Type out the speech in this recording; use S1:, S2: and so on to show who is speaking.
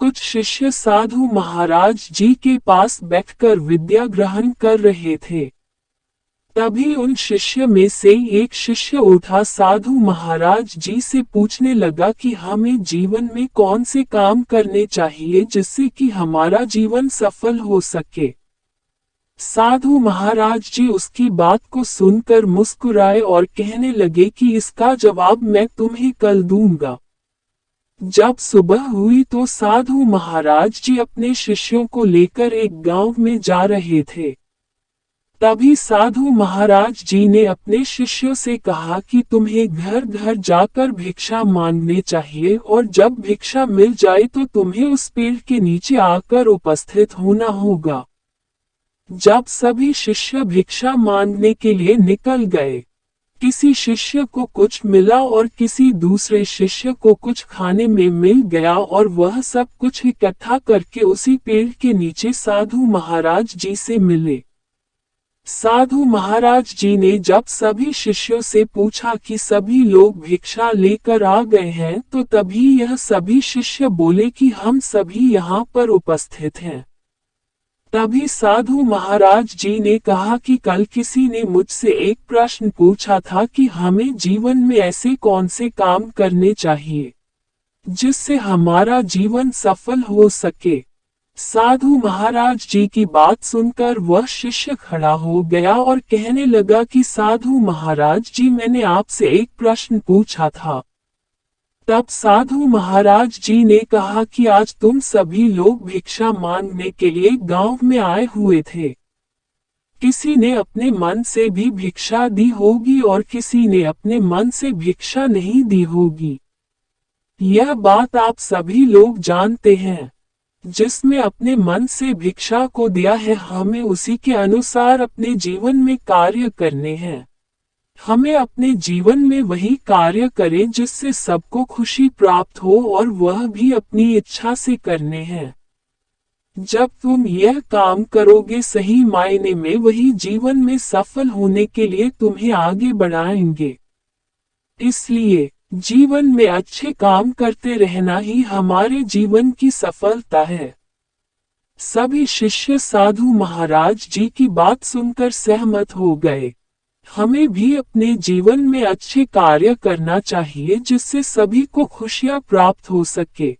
S1: कुछ शिष्य साधु महाराज जी के पास बैठकर विद्या ग्रहण कर रहे थे। तभी उन शिष्य में से एक शिष्य उठा साधु महाराज जी से पूछने लगा कि हमें जीवन में कौन से काम करने चाहिए जिससे कि हमारा जीवन सफल हो सके। साधु महाराज जी उसकी बात को सुनकर मुस्कुराए और कहने लगे कि इसका जवाब मैं तुम्हें कल दूंगा। जब सुबह हुई तो साधु महाराज जी अपने शिष्यों को लेकर एक गांव में जा रहे थे। तभी साधु महाराज जी ने अपने शिष्यों से कहा कि तुम्हें घर घर जाकर भिक्षा मांगने चाहिए और जब भिक्षा मिल जाए तो तुम्हें उस पेड़ के नीचे आकर उपस्थित होना होगा। जब सभी शिष्य भिक्षा मांगने के लिए निकल गए, किसी शिष्य को कुछ मिला और किसी दूसरे शिष्य को कुछ खाने में मिल गया और वह सब कुछ इकट्ठा करके उसी पेड़ के नीचे साधु महाराज जी से मिले। साधु महाराज जी ने जब सभी शिष्यों से पूछा कि सभी लोग भिक्षा लेकर आ गए हैं तो तभी यह सभी शिष्य बोले कि हम सभी यहाँ पर उपस्थित हैं। तभी साधु महाराज जी ने कहा कि कल किसी ने मुझसे एक प्रश्न पूछा था कि हमें जीवन में ऐसे कौन से काम करने चाहिए जिससे हमारा जीवन सफल हो सके। साधु महाराज जी की बात सुनकर वह शिष्य खड़ा हो गया और कहने लगा कि साधु महाराज जी मैंने आपसे एक प्रश्न पूछा था। तब साधु महाराज जी ने कहा कि आज तुम सभी लोग भिक्षा मांगने के लिए गांव में आए हुए थे। किसी ने अपने मन से भी भिक्षा दी होगी और किसी ने अपने मन से भिक्षा नहीं दी होगी। यह बात आप सभी लोग जानते हैं। जिसने अपने मन से भिक्षा को दिया है हमें उसी के अनुसार अपने जीवन में कार्य करने हैं। हमें अपने जीवन में वही कार्य करें जिससे सबको खुशी प्राप्त हो और वह भी अपनी इच्छा से करने हैं। जब तुम यह काम करोगे सही मायने में वही जीवन में सफल होने के लिए तुम्हें आगे बढ़ाएंगे। इसलिए जीवन में अच्छे काम करते रहना ही हमारे जीवन की सफलता है। सभी शिष्य साधु महाराज जी की बात सुनकर सहमत हो गए। हमें भी अपने जीवन में अच्छे कार्य करना चाहिए जिससे सभी को खुशियां प्राप्त हो सके।